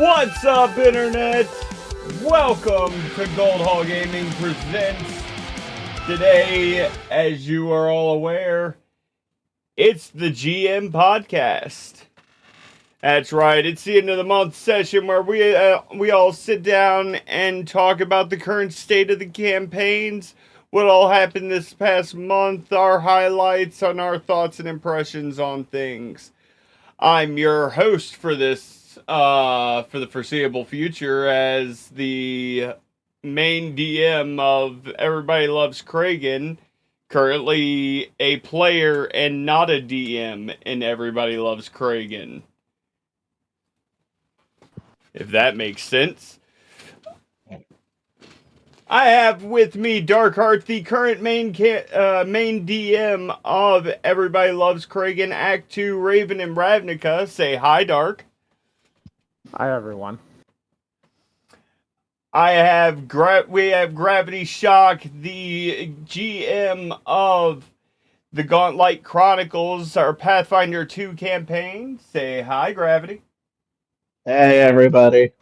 What's up, Internet? Welcome to Gold Hall Gaming Presents. Today, as you are all aware, it's the GM Podcast. That's right, it's the end of the month session where we all sit down and talk about the current state of the campaigns, what all happened this past month, our highlights, on our thoughts and impressions on things. I'm your host for this, for the foreseeable future, as the main DM of Everybody Loves Kragan, currently a player and not a DM in Everybody Loves Kragan. If that makes sense. I have with me Darkheart, the current main DM of Everybody Loves Kragan, Act 2, Raven and Ravnica. Say hi, Dark. Hi, everyone. We have Gravity Shock, the GM of the Gauntlet Chronicles, our Pathfinder 2 campaign. Say hi, Gravity. Hey, everybody.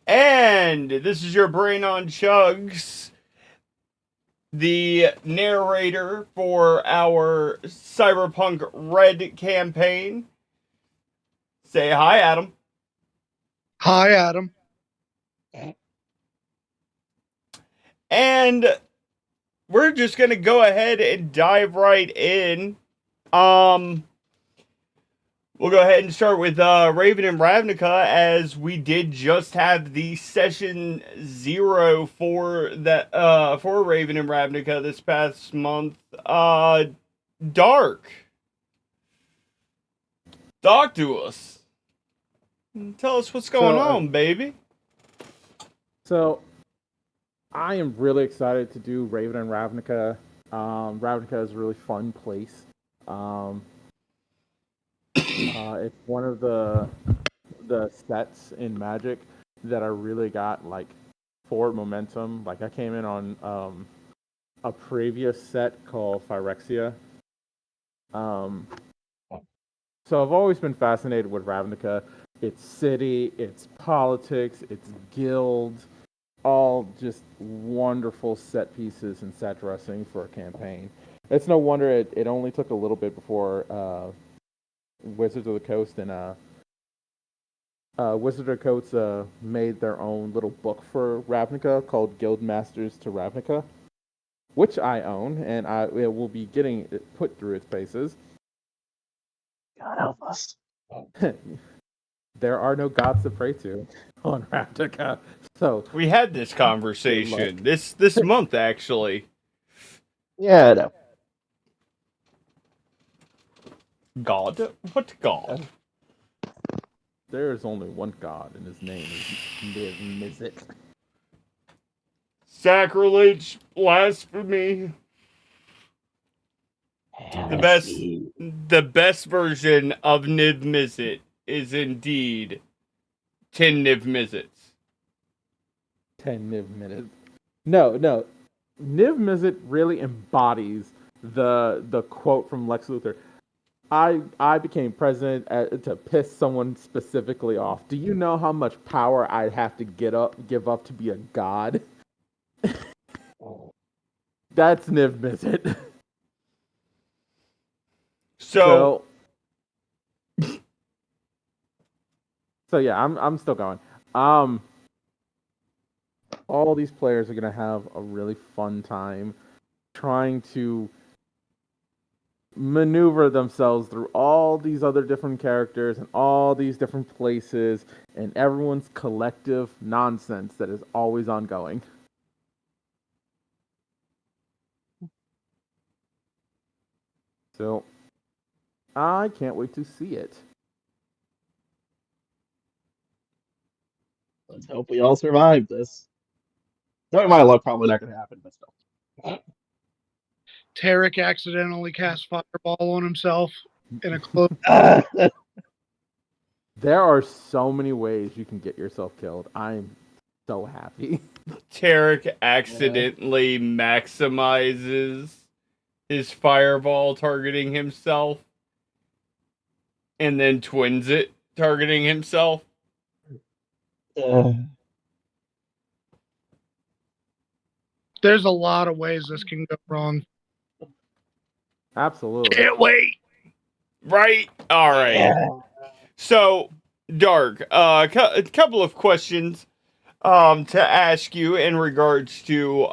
And this is your brain on chugs, the narrator for our Cyberpunk Red campaign. Say hi, Adam. Hi, Adam. And we're just going to go ahead and dive right in. We'll go ahead and start with Raven and Ravnica, as we did just have the session 0 for that for Raven and Ravnica this past month. Dark, talk to us. Tell us what's going on, baby. So, I am really excited to do Raven and Ravnica. Ravnica is a really fun place. It's one of the sets in Magic that I really got like forward momentum. Like I came in on a previous set called Phyrexia. So I've always been fascinated with Ravnica. Its city, its politics, its guilds, all just wonderful set pieces and set dressing for a campaign. It's no wonder it only took a little bit before Wizards of the Coast and Wizards of the Coast made their own little book for Ravnica called Guild Masters to Ravnica, which I own, and it will be getting it put through its paces. God help us. There are no gods to pray to on Ravnica, so We had this conversation this month, actually. Yeah, I know. God? What God? there is only one god, and his name is Niv Mizzet. Sacrilege, blasphemy. The best version of Niv Mizzet is indeed 10 Niv Mizzets. 10 Niv Mizzet. No. Niv Mizzet really embodies the quote from Lex Luthor. I became president to piss someone specifically off. Do you know how much power I'd have to give up to be a god? That's Niv Mizzet. So yeah, I'm still going. All these players are gonna have a really fun time trying to maneuver themselves through all these other different characters and all these different places and everyone's collective nonsense that is always ongoing. So I can't wait to see it. Let's hope we all survive this. Knowing my luck, probably not going to happen, but still. Tarek accidentally cast Fireball on himself in a close. There are so many ways you can get yourself killed. I'm so happy. Tarek accidentally maximizes his fireball targeting himself and then twins it targeting himself. Uh, There's a lot of ways this can go wrong. Absolutely. Can't wait. Right? All right. yeah. So, Dark, a couple of questions to ask you in regards to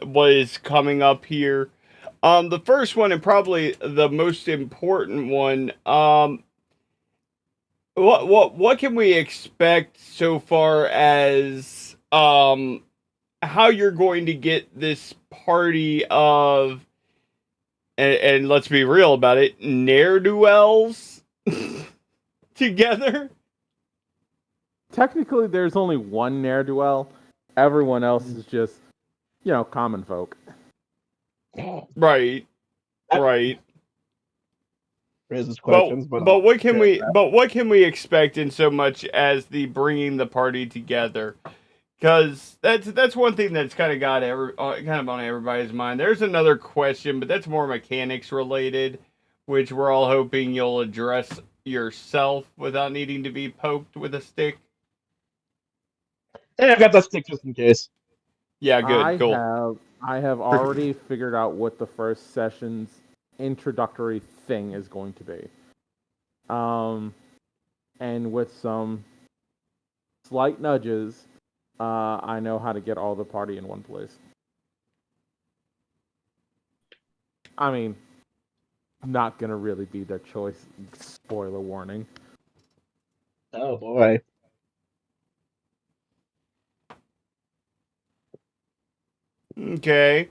what is coming up here. The first one, and probably the most important one, what can we expect so far as how you're going to get this party of, and let's be real about it, ne'er-do-wells together? Technically, there's only one ne'er-do-well. Everyone else is just, common folk. Right, right. Raises But questions, but but what can we expect in so much as the bringing the party together? Because that's one thing that's kind of got kind of on everybody's mind. There's another question, but that's more mechanics related, which we're all hoping you'll address yourself without needing to be poked with a stick. I've got that stick just in case. Yeah, good, cool. I have already figured out what the first session's introductory thing is going to be. And with some slight nudges, I know how to get all the party in one place. I mean, not gonna really be their choice. Spoiler warning. Oh boy. Okay.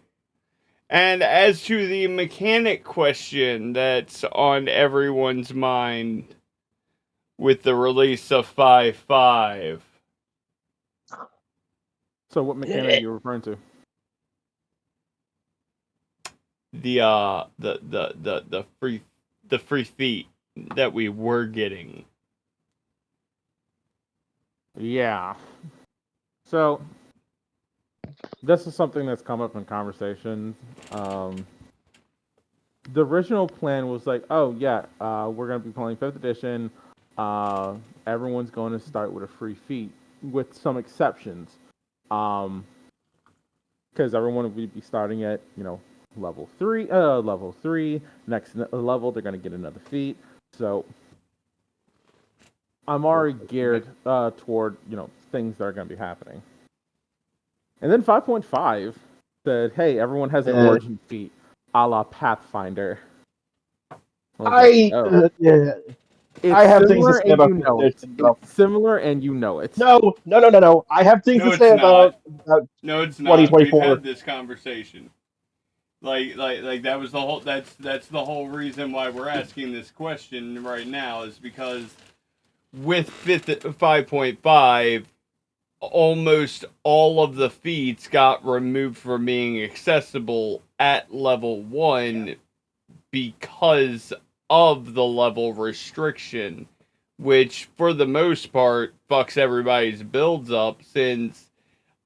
And as to the mechanic question that's on everyone's mind with the release of 5.5. So, what mechanic are you referring to? The free feat that we were getting. Yeah. So, this is something that's come up in conversations. The original plan was like, oh yeah, we're gonna be playing 5th edition. Everyone's going to start with a free feat, with some exceptions. Because everyone will be starting at level 3. Level 3. Next level, they're gonna get another feat. So I'm already geared toward things that are gonna be happening. And then 5.5 said, hey, everyone has an origin feat, a la Pathfinder. Yeah. It's I have things to similar say and about you know it. this. No. It's similar and you know it. No. I have things No, to it's say not. about No, it's not. We've 2024. had this conversation. Like that was the whole. That's the whole reason why we're asking this question right now is because with 5.5, almost all of the feats got removed from being accessible at level 1 because of the level restriction, which for the most part fucks everybody's builds up, since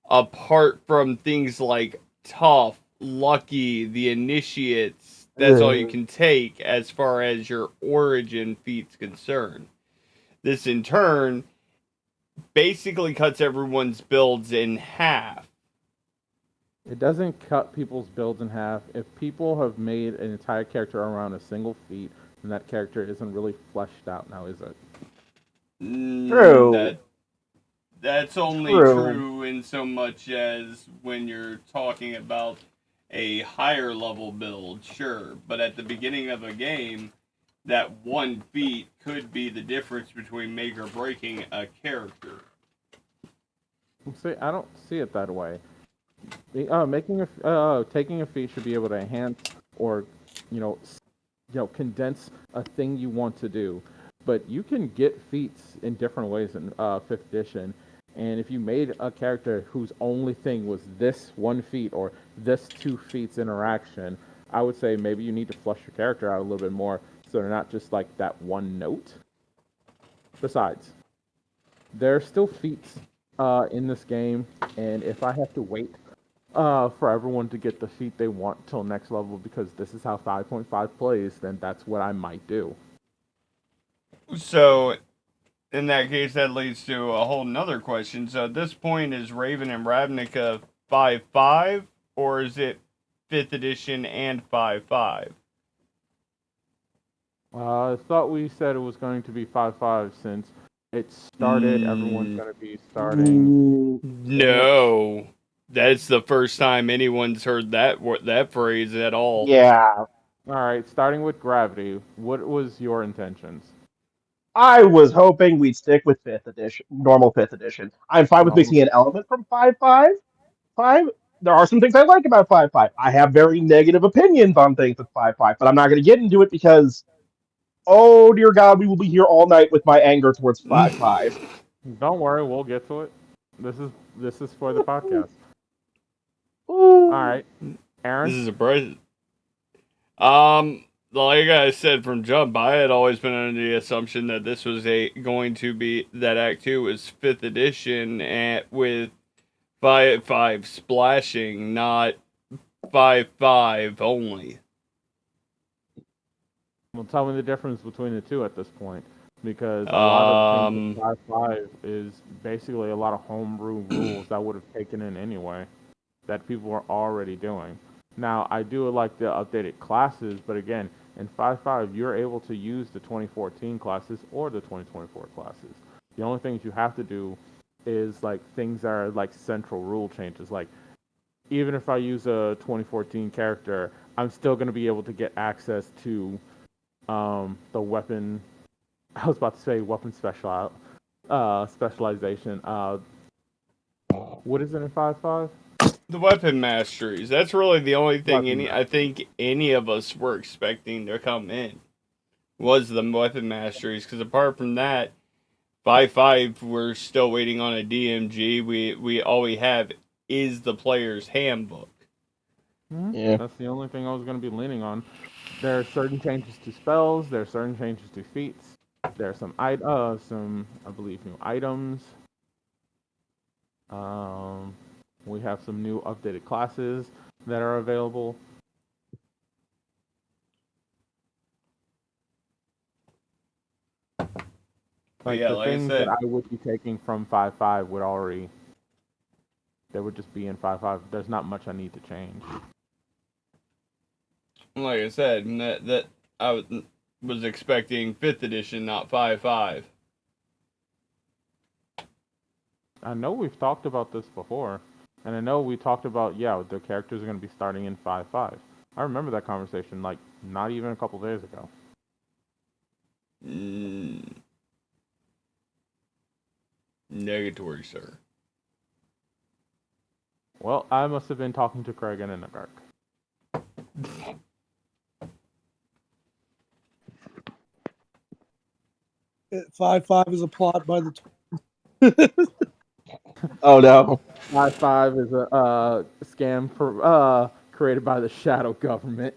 apart from things like tough, lucky, the initiates, that's all you can take as far as your origin feat's concerned. This in turn basically cuts everyone's builds in half. It doesn't cut people's builds in half. If people have made an entire character around a single feat, then that character isn't really fleshed out now, is it? True. That's only True. true in so much as when you're talking about a higher level build, sure. But at the beginning of a game, that one feat could be the difference between make or breaking a character. See, I don't see it that way. Taking a feat should be able to enhance or, condense a thing you want to do. But you can get feats in different ways in 5th edition. And if you made a character whose only thing was this one feat or this 2 feats interaction, I would say maybe you need to flush your character out a little bit more so they're not just like that one note. Besides, there are still feats in this game, and if I have to wait for everyone to get the feat they want till next level because this is how 5.5 plays, then that's what I might do. So, In that case, that leads to a whole nother question. So at this point, is Raven and Ravnica 5-5, or is it 5th edition and 5-5? I thought we said it was going to be 5-5 since it started. Everyone's going to be starting. No, that's the first time anyone's heard that phrase at all. Yeah, All right, starting with Gravity. What was your intentions? I was hoping we'd stick with fifth edition, normal fifth edition. I'm fine with Normal. mixing an element from 5-5. Five. There are some things I like about 5-5. I have very negative opinions on things with 5-5, but I'm not going to get into it because, oh dear God, we will be here all night with my anger towards 5-5. Don't worry, we'll get to it. This is for the podcast. Ooh. All right, Aaron. This is a present. Like I said from jump, I had always been under the assumption that this was going to be that Act 2 was 5th edition and with 5-5 splashing, not 5-5 only. Well, tell me the difference between the two at this point, because a lot of the things with 5-5 is basically a lot of homebrew rules that would have taken in anyway, that people were already doing. Now, I do like the updated classes, but again, in 5-5, you're able to use the 2014 classes or the 2024 classes. The only things you have to do is like things that are like central rule changes. Like, even if I use a 2014 character, I'm still going to be able to get access to the weapon. I was about to say weapon specialization. What is it in 5-5? The weapon masteries. That's really the only thing Weapon I think any of us were expecting to come in was the weapon masteries. Because apart from that, 5-5, we're still waiting on a DMG. We all we have is the player's handbook. Yeah. That's the only thing I was going to be leaning on. There are certain changes to spells. There are certain changes to feats. There are some I believe new items. We have some new updated classes that are available. Like yeah, the like I things said, that I would be taking from 5-5 would already. They would just be in 5-5. There's not much I need to change. like I said, that I was expecting 5th edition, not 5-5. I know we've talked about this before, and I know we talked about the characters are going to be starting in 5-5. I remember that conversation like not even a couple days ago. Negatory, sir. Well, I must have been talking to Craig and Inagark. 5-5 is a plot by the. Oh no. 5-5 is a scam created by the shadow government.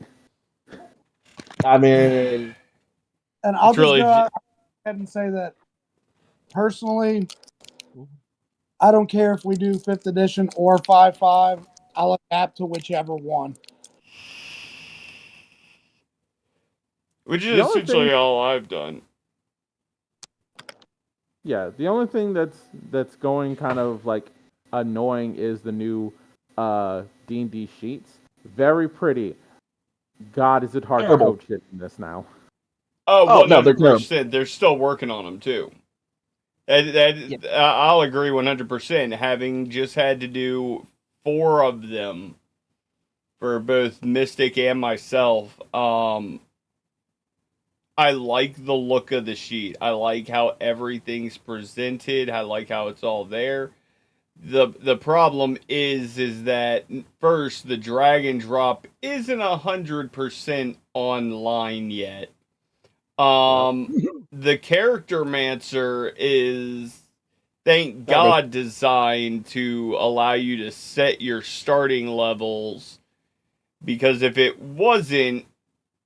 I mean, And I'll It's just really go ahead and say that personally, I don't care if we do 5th edition or 5-5. I'll adapt to whichever one. which The is only essentially thing- all I've done. Yeah, the only thing that's going kind of like annoying is the new D&D sheets. Very pretty. God, is it hard Terrible. to code shit in this now? Oh, no, they're 100%. They're still working on them too. I'll agree 100%. Having just had to do 4 of them for both Mystic and myself, I like the look of the sheet. I like how everything's presented. I like how it's all there. The problem is that first the drag and drop isn't 100% online yet. The Character Mancer is, thank God, designed to allow you to set your starting levels, because if it wasn't,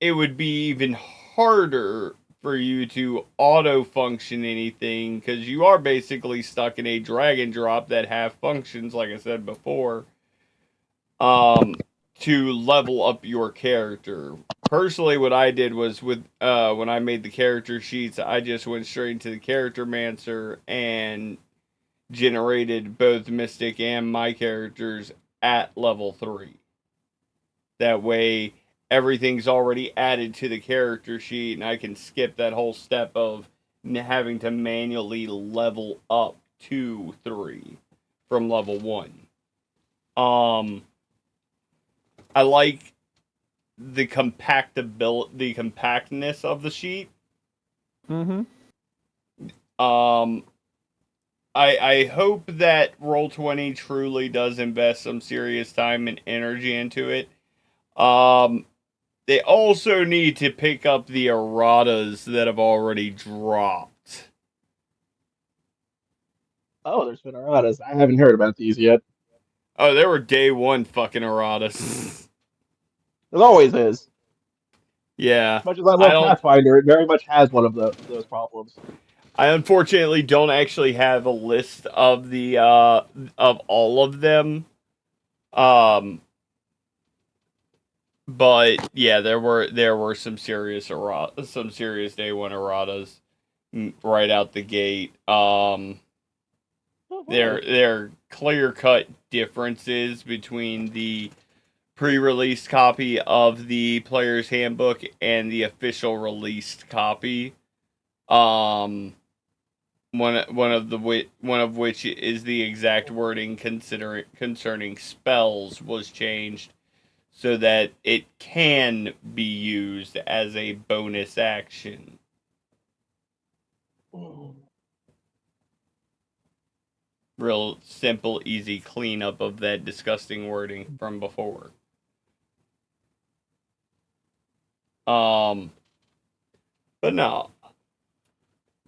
it would be even harder for you to auto function anything, because you are basically stuck in a drag and drop that have functions, like I said before, to level up your character. personally, what I did was with when I made the character sheets, I just went straight into the Character Mancer and generated both Mystic and my characters at level 3. That way, everything's already added to the character sheet, and I can skip that whole step of having to manually level up to 3 from level 1. I like the compactness of the sheet. Mm-hmm. I hope that Roll20 truly does invest some serious time and energy into it. They also need to pick up the erratas that have already dropped. Oh, there's been erratas. I haven't heard about these yet. Oh, there were day 1 fucking erratas. There always is. Yeah. As much as I I love don't- Pathfinder, it very much has one of those problems. I unfortunately don't actually have a list of the of all of them. But yeah, there were some serious day 1 erratas right out the gate. There are clear-cut differences between the pre-released copy of the player's handbook and the official released copy. One of which is the exact wording concerning spells was changed so that it can be used as a bonus action. Real simple, easy cleanup of that disgusting wording from before. But no.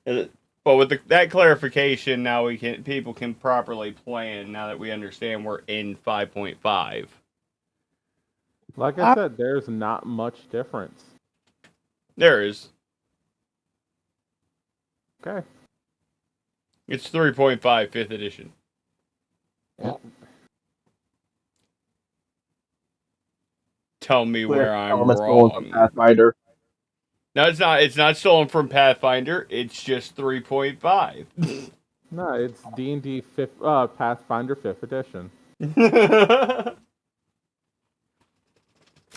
But with that clarification, now people can properly plan now that we understand we're in 5.5. Like I said, there's not much difference. There is. Okay. It's 3.5 5th edition. Tell me where I'm Elements stolen from wrong. Pathfinder. No, it's not. It's not stolen from Pathfinder. It's just 3.5. No, it's D&D Pathfinder 5th edition.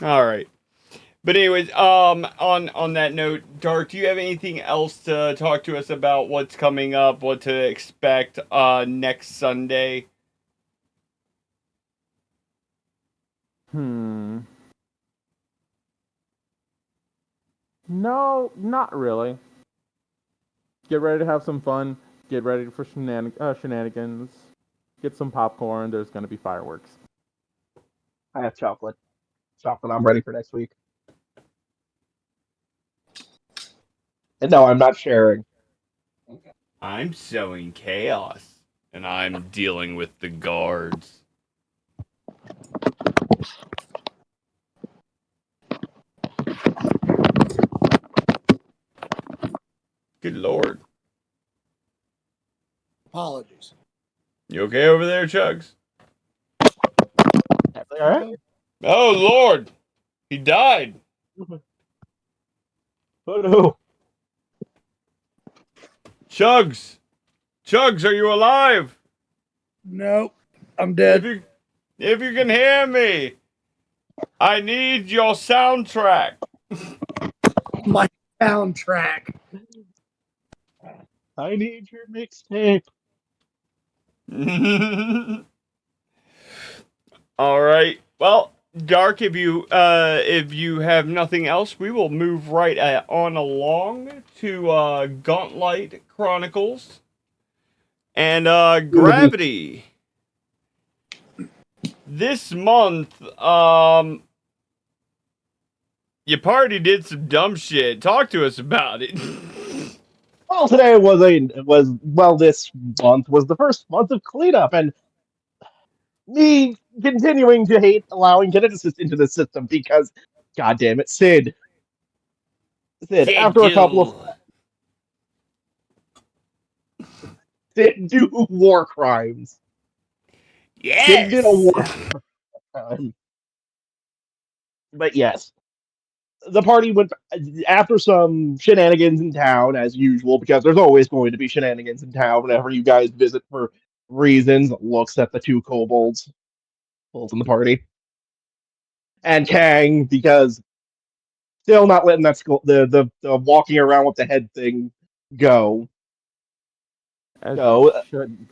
All right. But anyways, on that note, Dark, do you have anything else to talk to us about what's coming up, what to expect next Sunday? No, not really. Get ready to have some fun. Get ready for shenanigans. Get some popcorn. There's going to be fireworks. I have chocolate. Chocolate I'm ready for next week. And no, I'm not sharing. I'm sowing chaos, and I'm dealing with the guards. Good lord. Apologies. You okay over there, Chugs? All right. Oh lord, he died. Oh no. Chugs, are you alive? Nope. I'm dead. If you can hear me, I need your soundtrack. My soundtrack. I need your mixtape. All right. Well, Dark, if you have nothing else, we will move right on along to Gauntlight Chronicles and Gravity. This month, your party did some dumb shit. Talk to us about it. Well, today this month was the first month of cleanup, and me continuing to hate allowing geneticists into the system because, goddamn it, Sid, after a couple of Sid do war crimes. Yes. Sid did a war crime. But yes, the party went after some shenanigans in town, as usual, because there's always going to be shenanigans in town whenever you guys visit for reasons. Looks at the two kobolds, in the party, and Kang, because still not letting that the walking around with the head thing go. As Go. you shouldn't.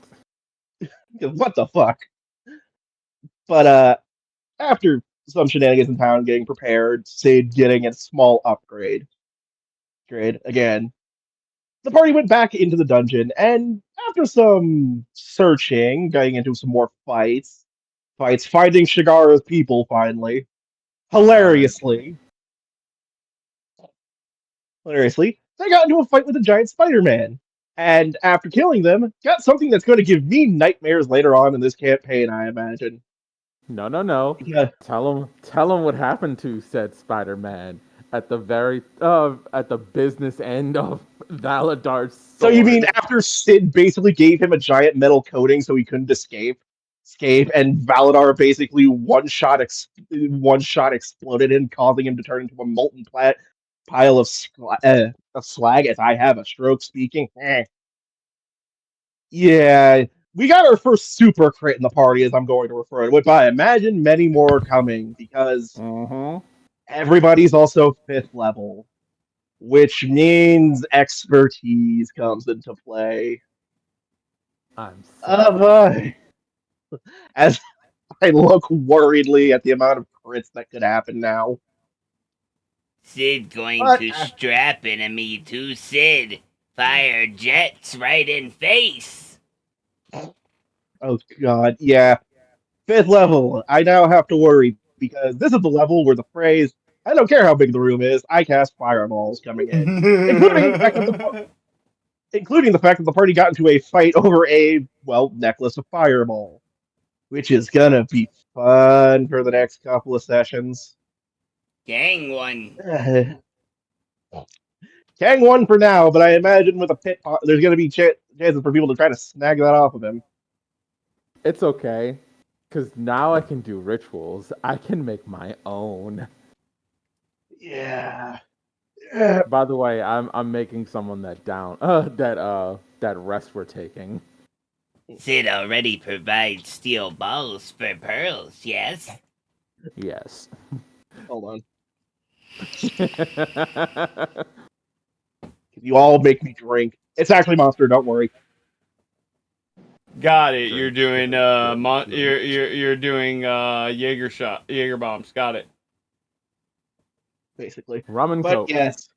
What the fuck? But after some shenanigans in town, getting prepared, Sid getting a small upgrade. Great again. The party went back into the dungeon, and after some searching, getting into some more fights, finding Shigara's people finally. Hilariously, they got into a fight with a giant Spider-Man. And after killing them, got something that's going to give me nightmares later on in this campaign, I imagine. No. Yeah. Tell him what happened to said Spider-Man at the at the business end of Valadar's sword. So you mean after Sid basically gave him a giant metal coating so he couldn't escape, and Valadar basically one shot exploded him, causing him to turn into a molten pile of slag, as I have a stroke speaking. Yeah, we got our first super crit in the party, as I'm going to refer to it, but I imagine many more are coming, because everybody's also 5th level, which means expertise comes into play. I'm As I look worriedly at the amount of crits that could happen now. Sid going But- to strap enemy to Sid. Fire jets right in face. Oh god, yeah. 5th level. I now have to worry, because this is the level where the phrase, I don't care how big the room is, I cast fireballs coming in. Including the fact that the party got into a fight over a, necklace of fireball. Which is gonna be fun for the next couple of sessions. Gang one. Kang won for now, but I imagine with a pit, there's going to be chances for people to try to snag that off of him. It's okay, because now I can do rituals. I can make my own. Yeah. By the way, I'm making someone that rest we're taking. Sid already provides steel balls for pearls, yes? Yes. Hold on. You all make me drink. It's actually Monster, don't worry. Got it. You're doing you're doing Jaeger bombs. Got it. Basically. Rum and But Coke. yes,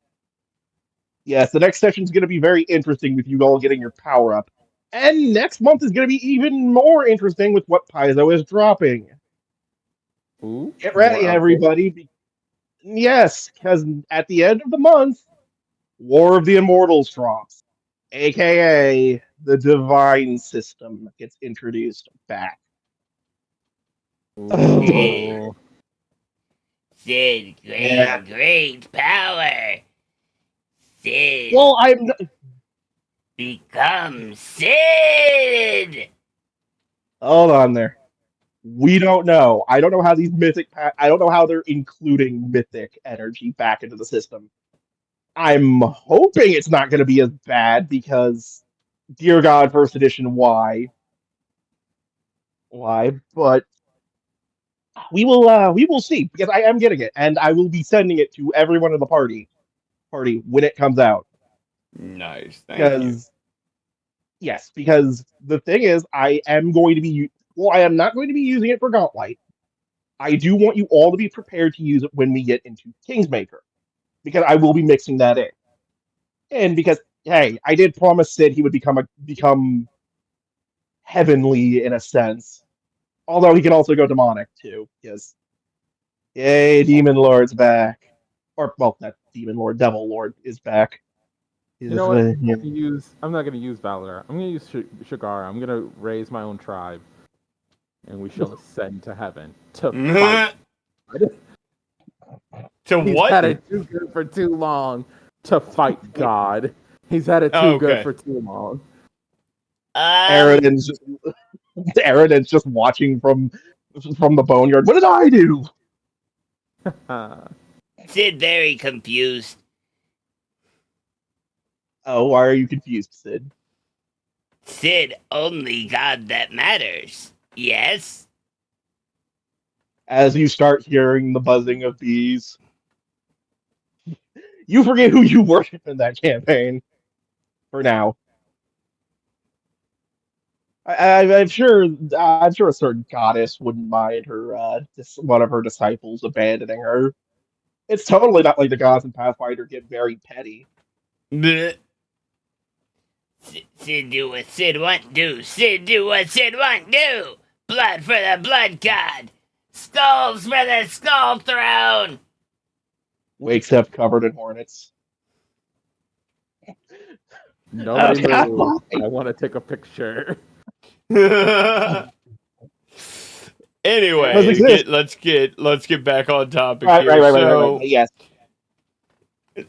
the next session's going to be very interesting with you all getting your power up. And next month is going to be even more interesting with what Paizo is dropping. Ooh, Get ready, everybody. Yes, because at the end of the month, War of the Immortals drops, aka the Divine System gets introduced back. Ooh. Sid, great power. Sid, Well, I'm become Sid. hold on there. We don't know. I don't know how these I don't know how they're including mythic energy back into the system. I'm hoping it's not going to be as bad because, dear God, first edition, why? But we will see, because I am getting it, and I will be sending it to everyone in the party when it comes out. Nice. Thank you. Yes, because the thing is, I am not going to be using it for Gauntlet. I do want you all to be prepared to use it when we get into Kingsmaker, because I will be mixing that in. And because, hey, I did promise Sid he would become heavenly in a sense. Although he can also go demonic too, because yay, Demon Lord's back. Or not Demon Lord, Devil Lord is back. You know what? I'm not gonna use Valadar. I'm gonna use Shigara. I'm gonna raise my own tribe, and we shall ascend to heaven to fight. To He's what? had it too good for too long to fight God. He's had it too good for too long. Aridin's just watching from the boneyard. What did I do? Sid very confused. Oh, why are you confused, Sid? Sid, only God that matters. Yes? As you start hearing the buzzing of bees, you forget who you worship in that campaign. For now. I'm sure. I'm sure a certain goddess wouldn't mind her, one of her disciples abandoning her. It's totally not like the gods in Pathfinder get very petty. Bleh. Sid do what Sid want do. Sid do what Sid want do. Blood for the blood god. Skulls for the skull throne. Wakes up covered in hornets. Nobody Okay, move. I want to take a picture. Anyway, Does exist. let's get back on topic Right, here. right, right, right, right, right. Yes.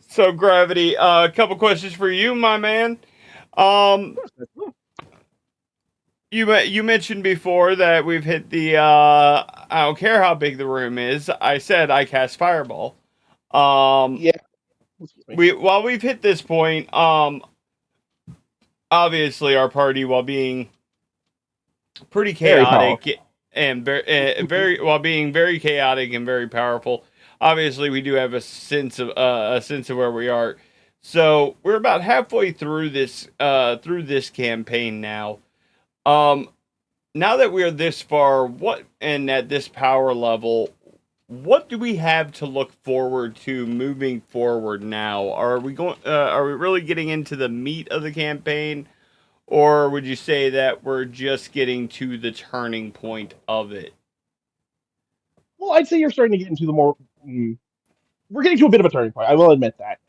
So Gravity, a couple questions for you, my man. You mentioned before that we've hit the I don't care how big the room is. I said I cast Fireball. Yeah. While we've hit this point, obviously our party, while being pretty Very chaotic and while being very chaotic and very powerful, obviously we do have a sense of where we are. So we're about halfway through this campaign now. Now that we're this far, and at this power level, what do we have to look forward to moving forward now? Are we really getting into the meat of the campaign, or would you say that we're just getting to the turning point of it? Well, I'd say you're starting to get into the more. We're getting to a bit of a turning point. I will admit that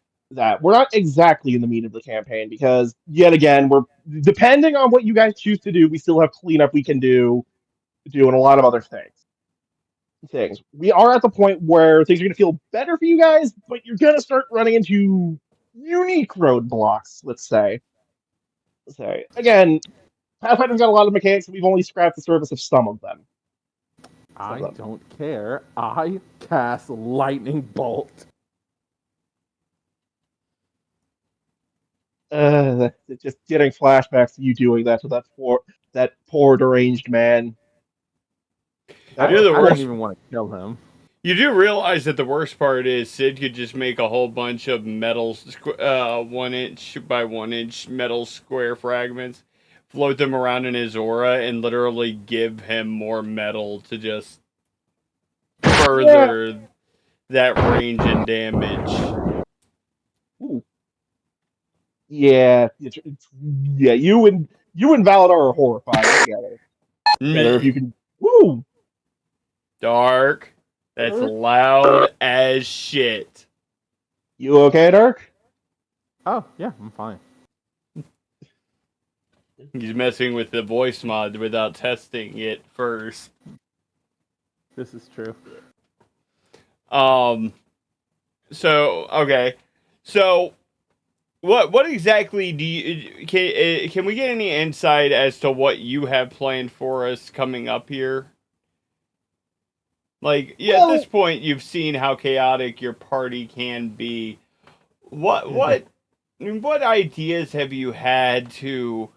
we're not exactly in the meat of the campaign because yet again we're depending on what you guys choose to do. We still have cleanup we can do, and a lot of other things. We are at the point where things are going to feel better for you guys, but you're going to start running into unique roadblocks. Let's say. So again, Pathfinder's got a lot of mechanics, and we've only scratched the surface of some of them. I don't care. I cast Lightning Bolt. Just getting flashbacks to you doing that to that poor deranged man. I You're the don't worst. even want to kill him. You do realize that the worst part is Sid could just make a whole bunch of metal, 1 inch by 1 inch metal square fragments, float them around in his aura, and literally give him more metal to just further that range and damage. Ooh. Yeah, You and Valadar are horrified together. If you can, woo, Dark. That's loud as shit. You okay, Dark? Oh, yeah, I'm fine. He's messing with the voice mod without testing it first. This is true. So okay. So what exactly do you can we get any insight as to what you have planned for us coming up here? Like, yeah, at this point you've seen how chaotic your party can be. What ideas have you had to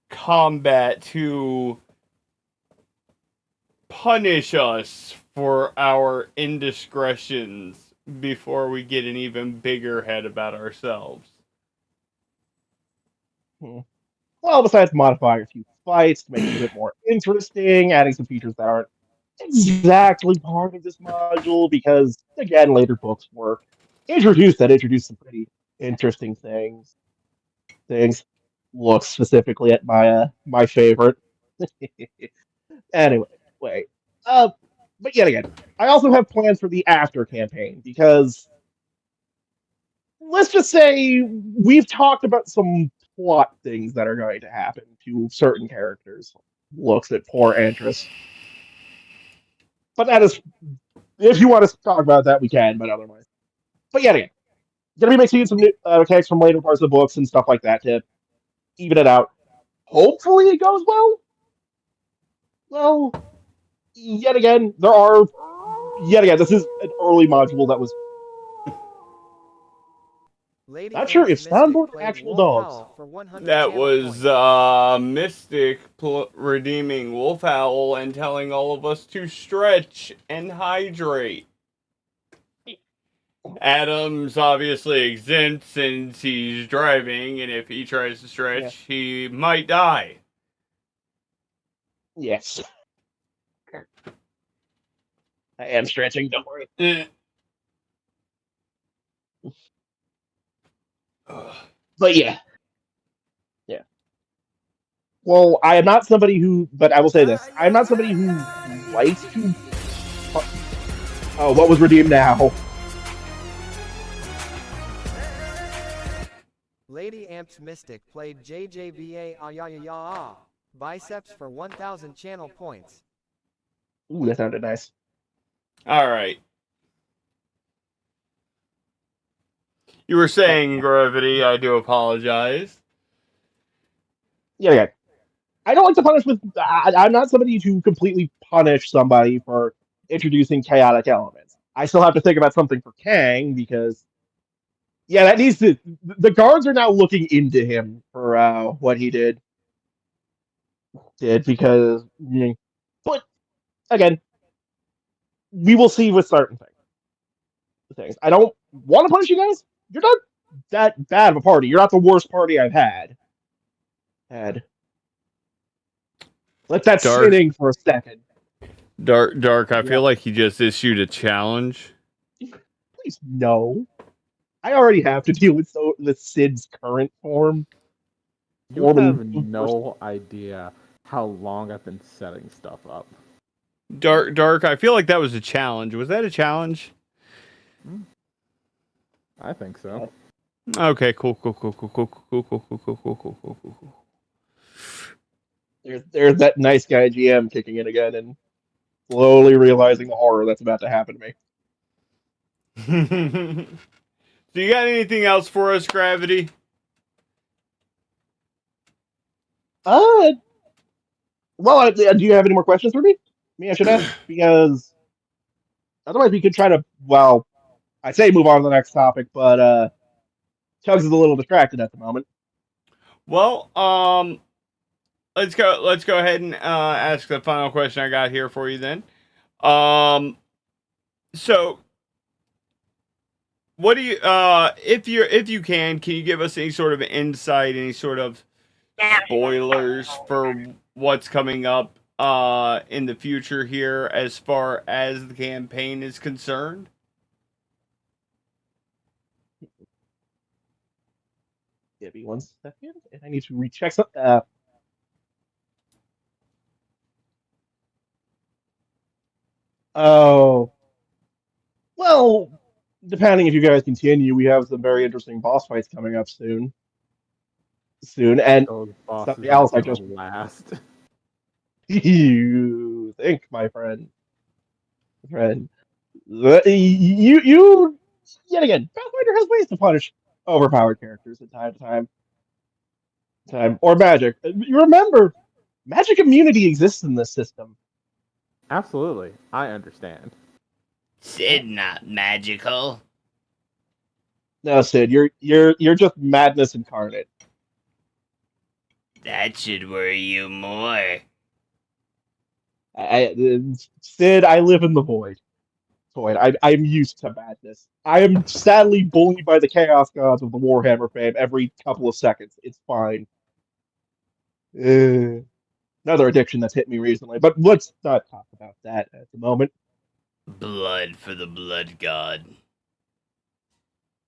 combat, to punish us for our indiscretions before we get an even bigger head about ourselves? Well, besides modifying a few fights to make it a bit more interesting, adding some features that aren't exactly part of this module, because again, later books were introduced some pretty interesting things. Look specifically at my favorite. Anyway, wait. But yet again, I also have plans for the after campaign because let's just say we've talked about some plot things that are going to happen to certain characters. Looks at poor Antris. But that is, if you want to talk about that, we can, but otherwise. But yet again, gonna be mixing in some new mechanics from later parts of the books and stuff like that to even it out. Hopefully it goes well. Well, yet again, this is an early module that was Lady Not sure Ants if Mystic soundboard or played actual Wolf dogs. Howl for 100 That channel was points. Mystic redeeming Wolf Owl and telling all of us to stretch and hydrate. Adam's obviously exempt since he's driving, and if he tries to stretch, Yeah. he might die. Yes. I am stretching, don't worry. Eh. Ugh. But yeah. Yeah. Well, I am not somebody who, but I will say this. I'm not somebody who likes to. Oh, what was redeemed now? Lady Amps Mystic played JJVA ah biceps for 1000 channel points. Ooh, that sounded nice. All right. You were saying gravity. I do apologize. Yeah. I don't like to punish with. I'm not somebody to completely punish somebody for introducing chaotic elements. I still have to think about something for Kang because, yeah, that needs to. The guards are now looking into him for what he did because, but again, we will see with certain things. I don't want to punish you guys. You're not that bad of a party. You're not the worst party I've had. Let that Dark. sit in for a second. Dark. I Yeah. feel like he just issued a challenge. Please no. I already have to deal with Sid's current form. You have no idea how long I've been setting stuff up. Dark. I feel like that was a challenge. Was that a challenge? I think so. Okay. Cool. There's that nice guy GM kicking in again and slowly realizing the horror that's about to happen to me. Do you got anything else for us, Gravity? Well, do you have any more questions for me? I should ask because otherwise we could try to. Well, I say move on to the next topic, but Chugs is a little distracted at the moment. Well, let's go ahead and ask the final question I got here for you then. So what do you if you can you give us any sort of insight, any sort of spoilers for what's coming up in the future here as far as the campaign is concerned? Give me 1 second, and I need to recheck something. Oh, well, depending if you guys continue, we have some very interesting boss fights coming up soon. And Those bosses something else I are just gonna last. you think, my friend. You yet again, Pathfinder has ways to punish overpowered characters from time to time. Or magic. You remember, magic immunity exists in this system. Absolutely, I understand. Sid not magical. No, Sid, you're just madness incarnate. That should worry you more. Sid, I live in the void. I'm used to madness. I am sadly bullied by the chaos gods of the Warhammer fame every couple of seconds. It's fine. Another addiction that's hit me recently, but let's not talk about that at the moment. Blood for the blood god.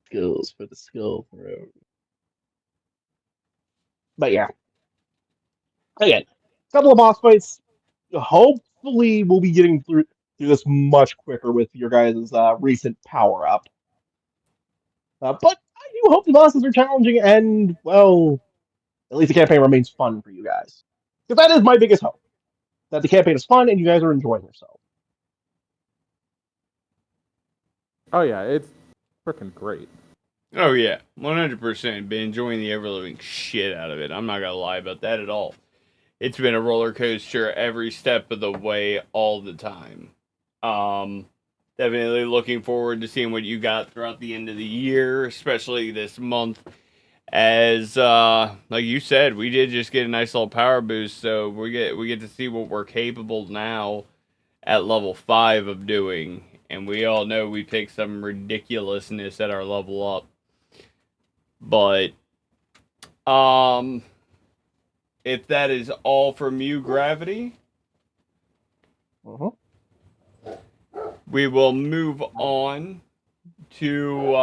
Skills for the skill throne. But yeah. Again, a couple of boss fights. Hopefully, we'll be getting through this much quicker with your guys' recent power up. But I do hope the bosses are challenging and, well, at least the campaign remains fun for you guys. Because that is my biggest hope. That the campaign is fun and you guys are enjoying yourself. Oh yeah, it's freaking great. Oh yeah, 100%. Been enjoying the ever living shit out of it. I'm not gonna lie about that at all. It's been a roller coaster every step of the way, all the time. definitely looking forward to seeing what you got throughout the end of the year, especially this month. As like you said, we did just get a nice little power boost, so we get to see what we're capable now at level 5 of doing. And we all know we picked some ridiculousness at our level up. But if that is all from you, Gravity, we will move on to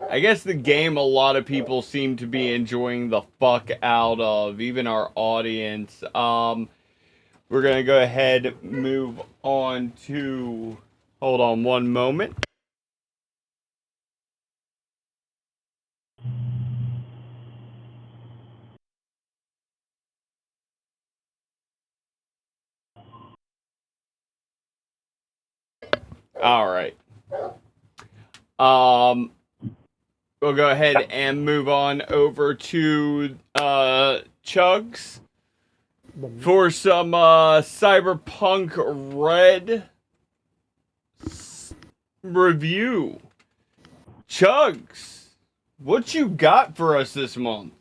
I guess the game a lot of people seem to be enjoying the fuck out of, even our audience. We're gonna go ahead and move on to. Hold on one moment. All right. We'll go ahead and move on over to Chugs for some Cyberpunk Red review. Chugs, what you got for us this month?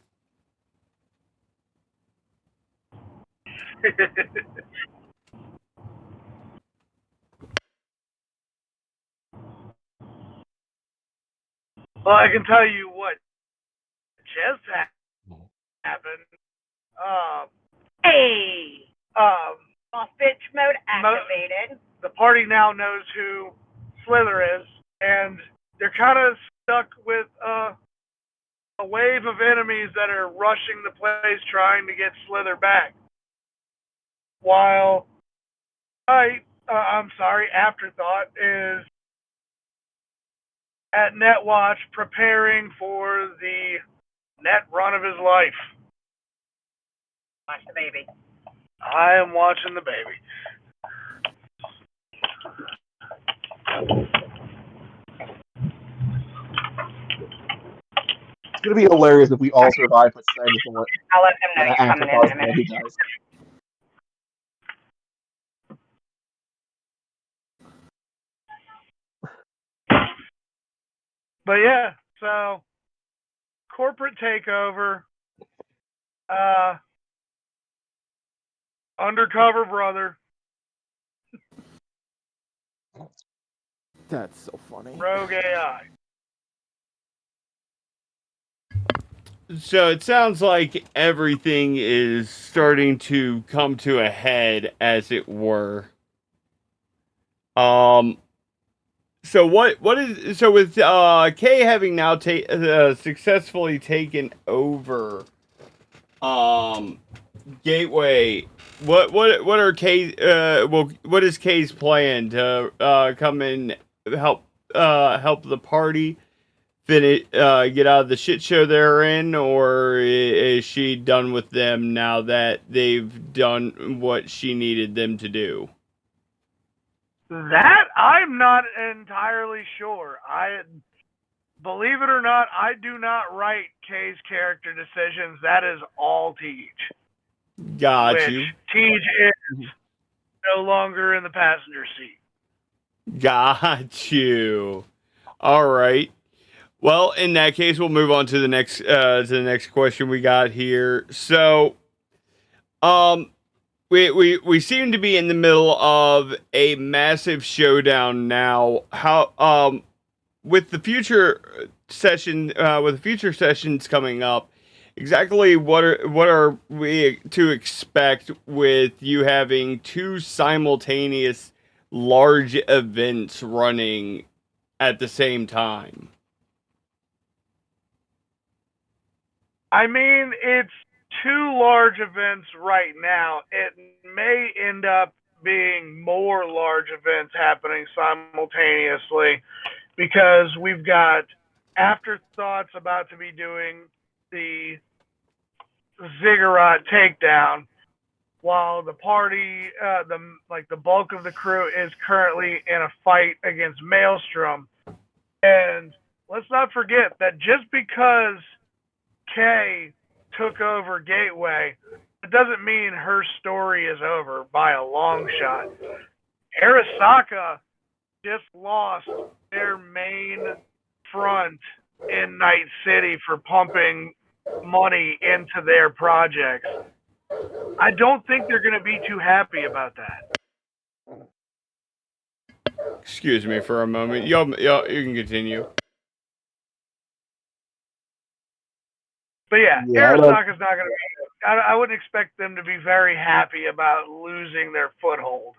Well, I can tell you what just happened. Hey! Boss bitch mode Mo- activated. The party now knows who Slither is, and they're kind of stuck with a wave of enemies that are rushing the place trying to get Slither back. While Afterthought is at Netwatch preparing for the net run of his life. Watch the baby. I am watching the baby. It's gonna be hilarious if we all survive but Sandy for it. I'll let him know you're coming in a minute. He does. But yeah, so corporate takeover, undercover brother, That's so funny. rogue AI. So it sounds like everything is starting to come to a head, as it were. So what is so with Kay having now successfully taken over Gateway. What are Kay's what is Kay's plan to come and help the party finish get out of the shit show they're in, or is she done with them now that they've done what she needed them to do? That I'm not entirely sure. Believe it or not, I do not write Kay's character decisions. That is all Tej. Got you. Tej is no longer in the passenger seat. Got you. All right. Well, in that case, we'll move on to the next question we got here. So, we seem to be in the middle of a massive showdown now. How with the future sessions coming up, exactly what are we to expect with you having two simultaneous large events running at the same time? I mean, it's two large events right now. It may end up being more large events happening simultaneously because we've got Afterthoughts about to be doing the Ziggurat takedown, while the party, the bulk of the crew is currently in a fight against Maelstrom. And let's not forget that just because Kay took over Gateway, it doesn't mean her story is over by a long shot. Arasaka just lost their main front in Night City for pumping money into their projects. I don't think they're going to be too happy about that. Excuse me for a moment. Yo, you can continue. But yeah, Yeah, I don't- Arasaka's not going to be. I wouldn't expect them to be very happy about losing their foothold.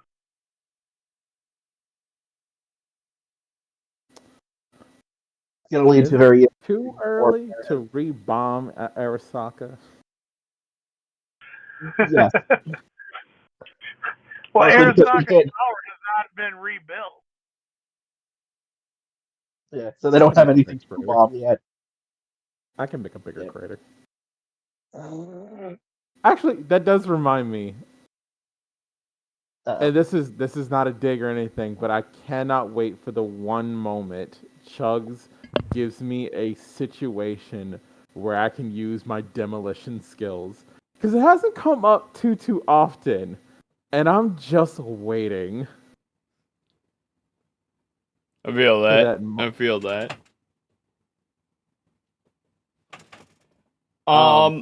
It's going to lead Is to it very too early to re-bomb Arasaka? yes. Well, Mostly because we Arasaka's can't- power has not been rebuilt. Yeah, so they don't have anything to Crater. bomb yet. I can make a bigger Yeah. crater. Actually, that does remind me. And this is not a dig or anything, but I cannot wait for the one moment Chugs gives me a situation where I can use my demolition skills. Because it hasn't come up too often. And I'm just waiting. I feel For that. that I feel that.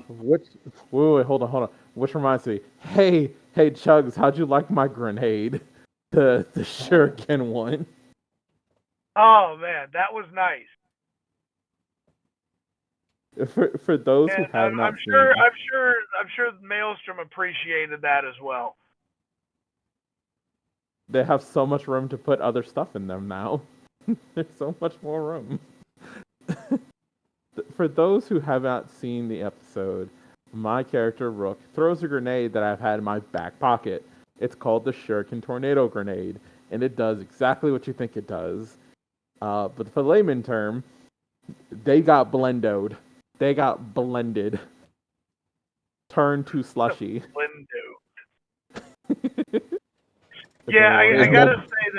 Which wait, hold on. Which reminds me. Hey, Chugs, how'd you like my grenade? The shuriken one. Oh man, that was nice. For those who And have not seen, I'm sure Maelstrom appreciated that as well. they have so much room to put other stuff in them now. There's so much more room. For those who have not seen the episode, my character Rook throws a grenade that I've had in my back pocket. It's called the Shuriken Tornado Grenade, and it does exactly what you think it does. But for layman term, they got blendoed. They got blended. Turned to slushy. Yeah, I gotta say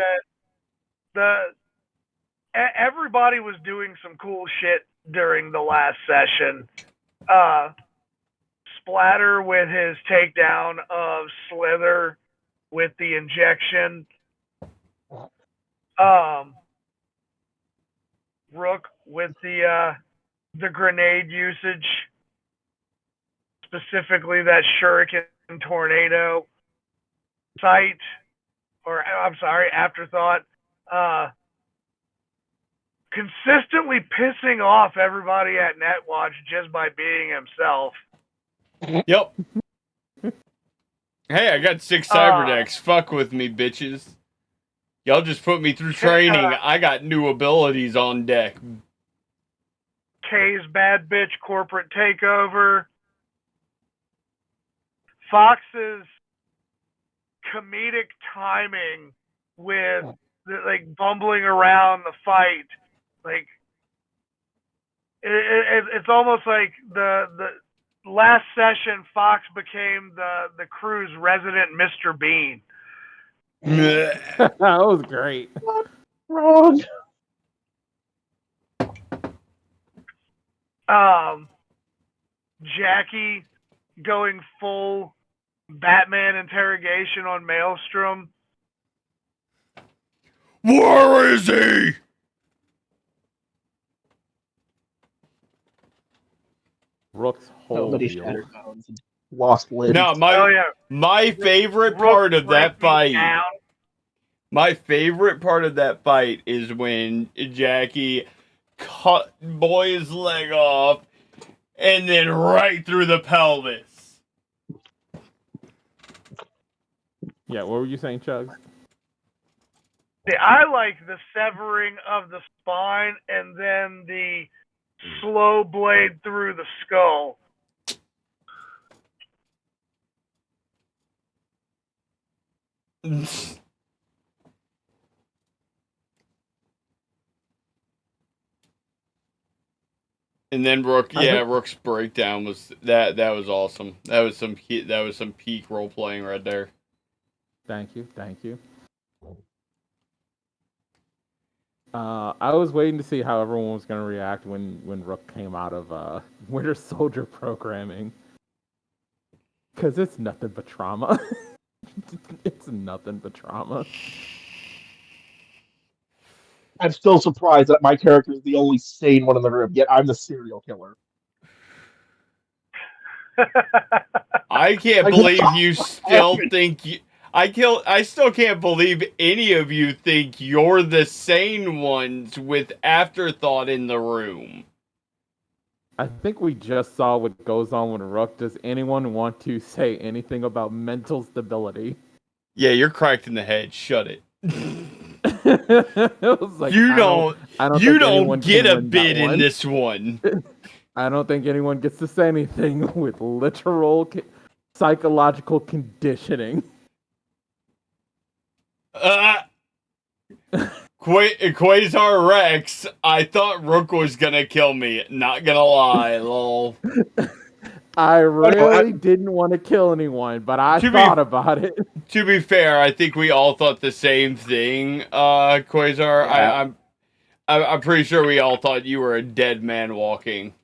that everybody was doing some cool shit during the last session. Splatter with his takedown of Slither with the injection. Rook with the grenade usage, specifically that Shuriken Tornado sight, or I'm sorry, afterthought. Consistently pissing off everybody at Netwatch just by being himself. Yep. Hey, I got 6 cyberdecks. Fuck with me, bitches. Y'all just put me through training. I got new abilities on deck. K's bad bitch corporate takeover. Fox's comedic timing with like bumbling around the fight, like it's almost like the last session Fox became the crew's resident Mr. Bean. That was great. Wrong. Jackie going full Batman interrogation on Maelstrom. Where is he? Rook's whole Nobody deal. shattered bones and lost limbs. No, my favorite Rook part of that breaking fight. down. My favorite part of that fight is when Jackie cut Boy's leg off and then right through the pelvis. Yeah, what were you saying, Chugs? I like the severing of the spine and then the slow blade through the skull. And then Rook's breakdown was that was awesome. That was some peak role playing right there. Thank you. I was waiting to see how everyone was going to react when Rook came out of Winter Soldier programming. Because it's nothing but trauma. It's nothing but trauma. I'm still surprised that my character is the only sane one in the room, yet I'm the serial killer. I can't Like, believe what you the still happened? think you. I still can't believe any of you think you're the sane ones with afterthought in the room. I think we just saw what goes on with Rook. Does anyone want to say anything about mental stability? Yeah, you're cracked in the head. Shut it. It was like, You I don't think anyone don't get can a win that bid in one. this one. I don't think anyone gets to say anything with literal psychological conditioning. Quasar Rex, I thought Rook was gonna kill me. Not gonna lie, lol. I really didn't want to kill anyone, but I thought about it. To be fair, I think we all thought the same thing, Quasar. Yeah. I'm pretty sure we all thought you were a dead man walking.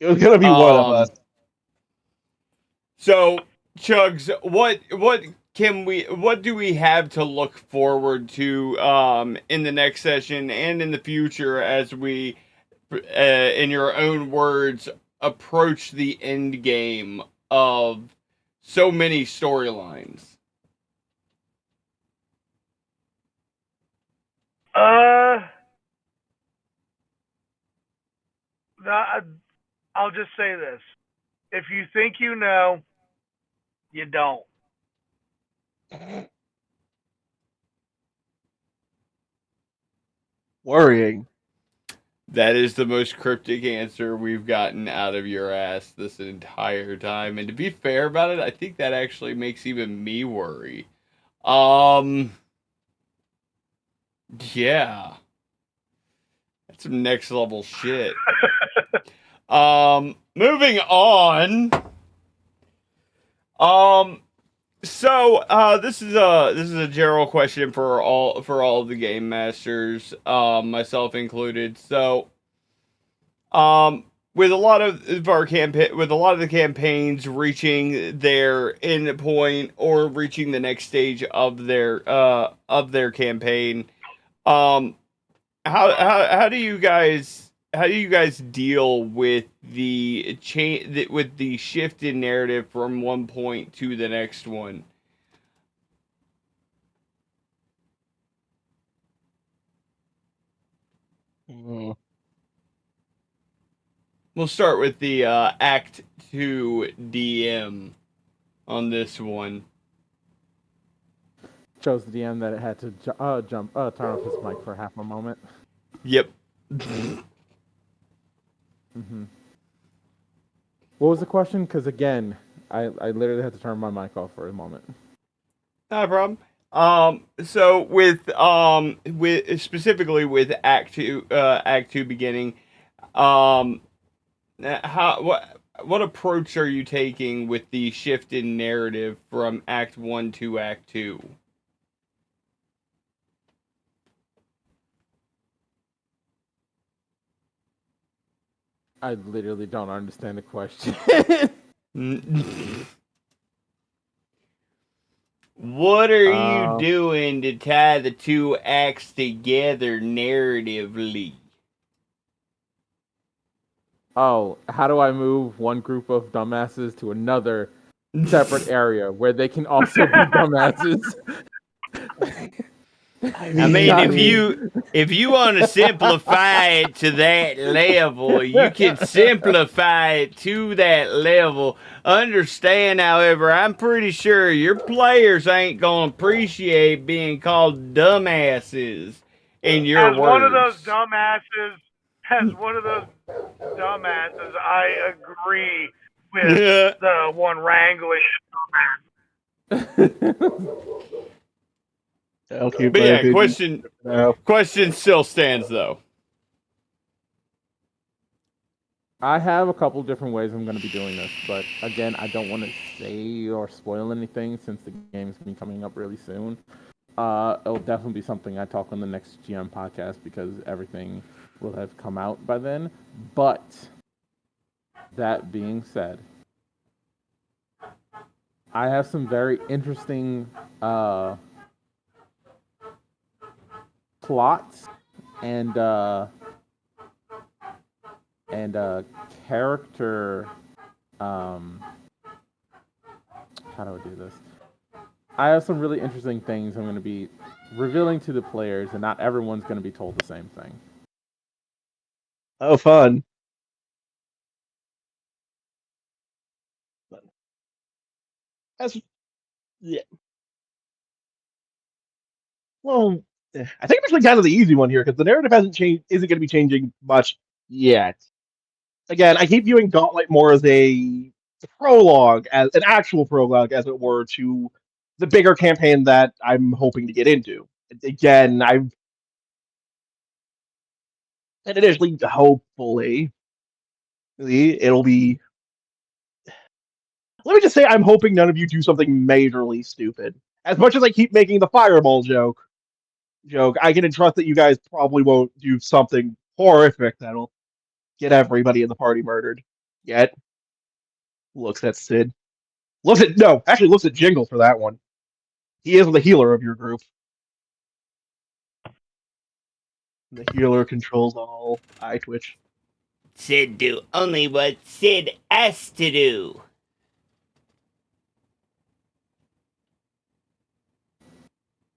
It was gonna be one of us. So, Chugs, what do we have to look forward to in the next session and in the future as we, in your own words, approach the end game of so many storylines? I'll just say this: if you think you know, you don't. Worrying. That is the most cryptic answer we've gotten out of your ass this entire time. And to be fair about it, I think that actually makes even me worry. Yeah. That's some next level shit. Moving on. So this is a general question for all of the game masters, myself included. So, with a lot of the campaigns reaching their end point or reaching the next stage of their campaign, how do you guys deal with the with the shift in narrative from one point to the next one? We'll start with the Act 2 DM on this one. Chose the DM that it had to turn off his mic for half a moment. Yep. What was the question? Because again, I literally had to turn my mic off for a moment. Not a problem. So with specifically with Act 2 beginning, what approach are you taking with the shift in narrative from Act 1 to Act 2? I literally don't understand the question. What are you doing to tie the two acts together narratively? Oh, how do I move one group of dumbasses to another separate area where they can also be dumbasses? I mean, if you want to simplify it to that level, you can simplify it to that level. Understand, however, I'm pretty sure your players ain't gonna appreciate being called dumbasses in your words. One of those dumbasses, I agree with the one wrangling. Okay, but yeah, question still stands though. I have a couple different ways I'm going to be doing this, but again, I don't want to say or spoil anything since the game's been coming up really soon. It'll definitely be something I talk on the next GM podcast because everything will have come out by then. But that being said, I have some very interesting plots and character. How do I do this? I have some really interesting things I'm going to be revealing to the players, and not everyone's going to be told the same thing. Oh, fun. That's yeah. Well, I think I'm actually kind of the easy one here because the narrative hasn't changed, isn't going to be changing much yet. Again, I keep viewing Gauntlet more as a prologue, as an actual prologue, as it were, to the bigger campaign that I'm hoping to get into. Again, and initially, hopefully, it'll be. Let me just say, I'm hoping none of you do something majorly stupid. As much as I keep making the fireball joke, I can entrust that you guys probably won't do something horrific that'll get everybody in the party murdered. Yet, looks at Sid. Looks at Jingle for that one. He is the healer of your group. The healer controls all eye twitch. Sid do only what Sid has to do.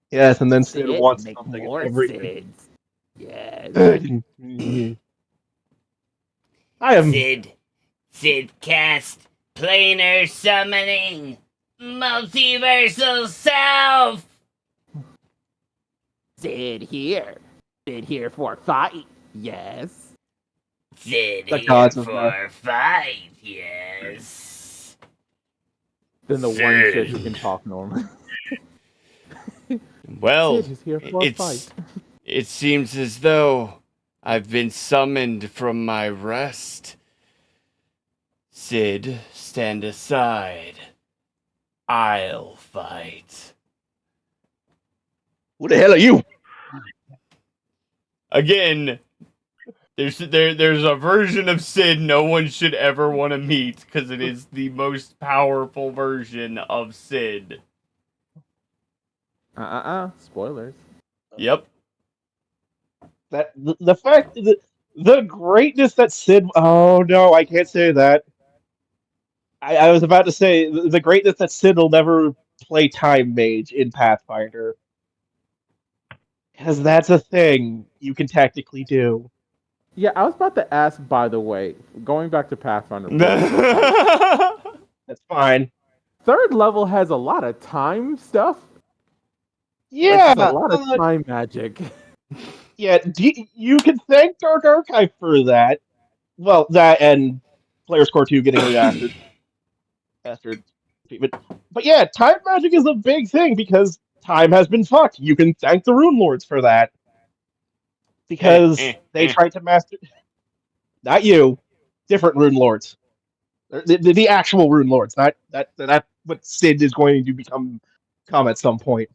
Yes, and then Sid Sid, wants make something more everything. Sids. Yes. I am. Sid cast planar summoning multiversal self. Sid here. Sid here for fight. Yes. Sid The here gods of for fight, yes. Then the one Sid who can talk normally. Well, Sid is here for a fight. it seems as though I've been summoned from my rest. Sid, stand aside. I'll fight. Who the hell are you? Again, there's a version of Sid no one should ever want to meet because it is the most powerful version of Sid. Spoilers. Yep. That the fact that the greatness that Sid. Oh no, I can't say that. I was about to say the greatness that Sid will never play Time Mage in Pathfinder. Because that's a thing you can technically do. Yeah, I was about to ask, by the way, going back to Pathfinder. That's fine. Third level has a lot of time stuff. Yeah, a lot of time magic. Yeah, you can thank Dark Archive for that. Well, that and Players Core 2 getting remastered. treatment. But yeah, time magic is a big thing because time has been fucked. You can thank the Rune Lords for that. Because they tried to master. Not you. Different Rune Lords. The actual Rune Lords. Not that what Sid is going to become at some point.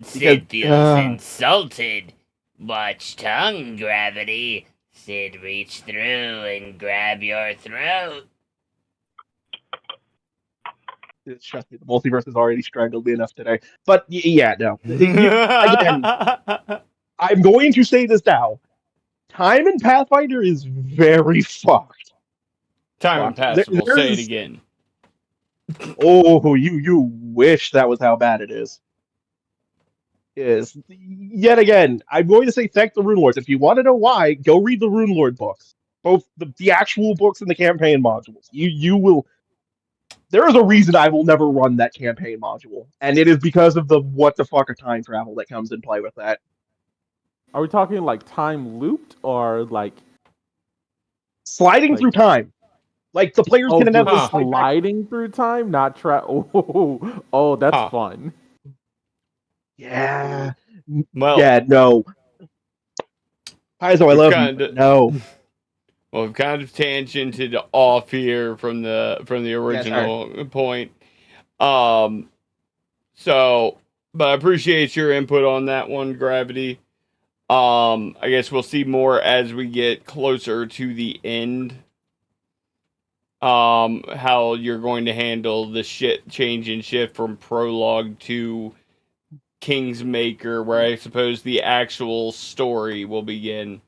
Sid feels insulted. Watch tongue gravity. Sid reach through and grab your throat. Trust me, the multiverse has already strangled me enough today. But yeah, no. Again, I'm going to say this now. Time in Pathfinder is very fucked. Time impassable. Say it again. Oh, you wish that was how bad it is. Yet again, I'm going to say thank the Rune Lords. If you want to know why, go read the Rune Lord books. Both the actual books and the campaign modules. You will. There is a reason I will never run that campaign module, and it is because of the what the fuck of time travel that comes in play with that. Are we talking like time looped or like sliding through time? Like the players can inevitably sliding through time, not Oh, that's fun. Yeah. Well, yeah, no. Paizo, I love you. No. Well, we've kind of tangented off here from the original point. So, but I appreciate your input on that one, Gravity. I guess we'll see more as we get closer to the end how you're going to handle the change and shift from prologue to Kingsmaker, where I suppose the actual story will begin.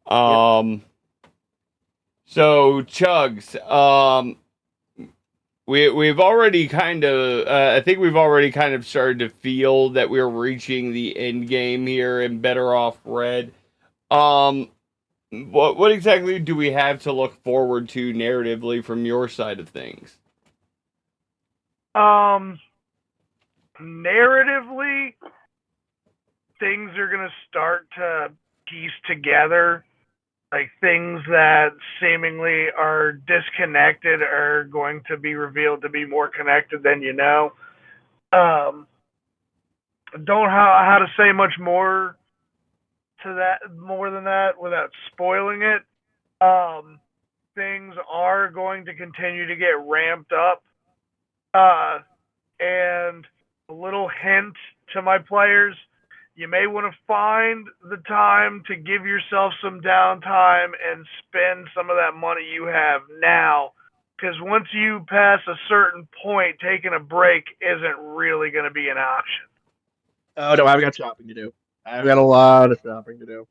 So Chugs, we've already kind of, I think we've already kind of started to feel that we're reaching the end game here in Better Off Red. What exactly do we have to look forward to narratively from your side of things? Narratively, things are going to start to piece together. Like, things that seemingly are disconnected are going to be revealed to be more connected than you know. Don't know how to say much more to that, more than that, without spoiling it. Things are going to continue to get ramped up. And a little hint to my players, you may want to find the time to give yourself some downtime and spend some of that money you have now. Because once you pass a certain point, taking a break isn't really going to be an option. Oh, no, I've got shopping to do. I've got a lot of shopping to do.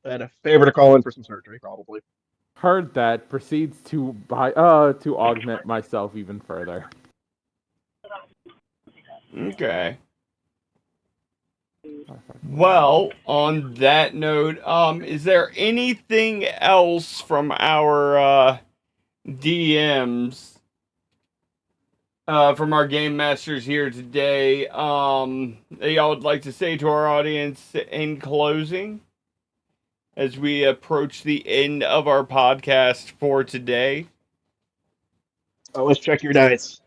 And a favor to call in for some surgery, probably. Heard that. Proceeds to buy to augment myself even further. Okay. Well, on that note, is there anything else from our DMs, from our game masters here today, that y'all would like to say to our audience in closing as we approach the end of our podcast for today? Always check your dice.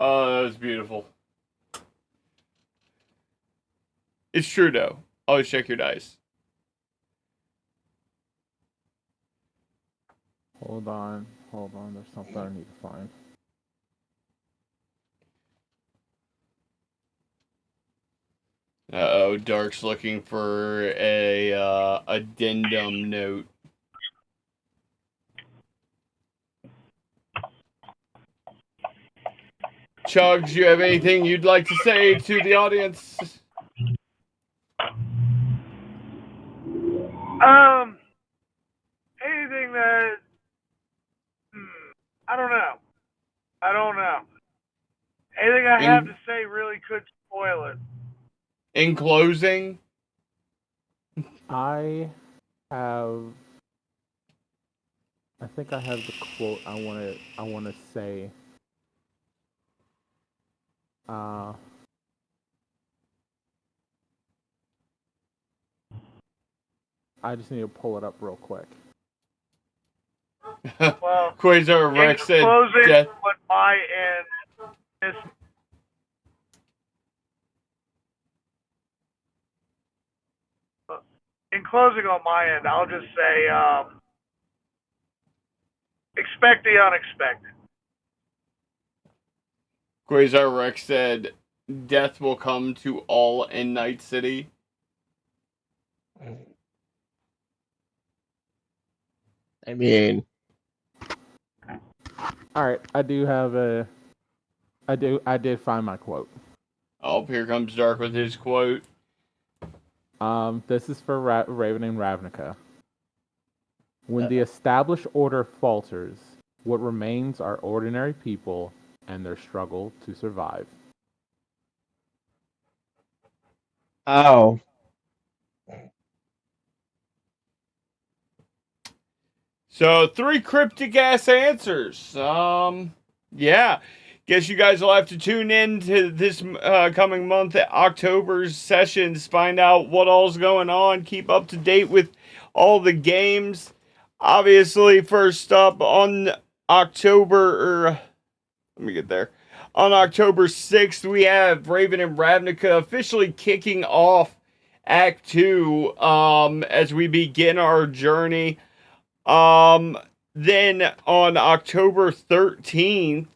Oh, that was beautiful. It's true, though. Always check your dice. Hold on. There's something I need to find. Uh-oh, Dark's looking for a addendum note. Chugs, you have anything you'd like to say to the audience? Anything that I don't know. Anything I have to say really could spoil it. In closing, I think I have the quote I want to say. I just need to pull it up real quick. Well, Quasar Rex said, closing death. on my end, in closing on my end, I'll just say, expect the unexpected. Quasar Rex said, death will come to all in Night City. I mean, all right, I did find my quote. Oh, here comes Dark with his quote. This is for Raven and Ravnica. When the established order falters, what remains are ordinary people and their struggle to survive. Oh. So 3 cryptic ass answers. Yeah. Guess you guys will have to tune in to this coming month at October's sessions, find out what all's going on, keep up to date with all the games. Obviously, first up on October 6th, we have Raven and Ravnica officially kicking off Act 2 as we begin our journey. Then on October 13th,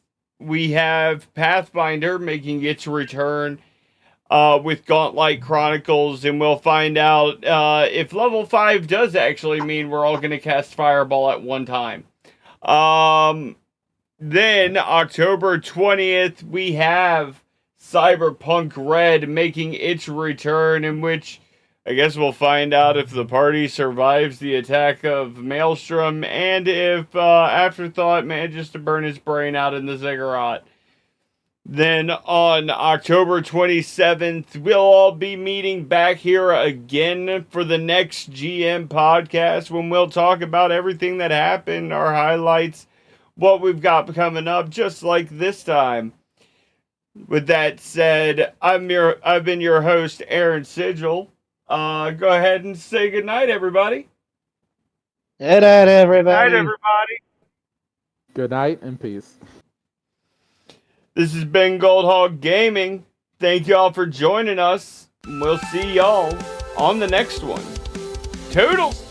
we have Pathfinder making its return with Gauntlet Chronicles, and we'll find out if level 5 does actually mean we're all going to cast Fireball at one time. Then, October 20th, we have Cyberpunk Red making its return, in which I guess we'll find out if the party survives the attack of Maelstrom, and if Afterthought manages to burn his brain out in the ziggurat. Then on October 27th, we'll all be meeting back here again for the next GM podcast, when we'll talk about everything that happened, our highlights, what we've got coming up, just like this time. With that said, I've been your host, Aaron Sigil. Go ahead and say goodnight, everybody. Good night, everybody. Night, everybody. Good night and peace. This has been Goldhog Gaming. Thank y'all for joining us. We'll see y'all on the next one. Toodles!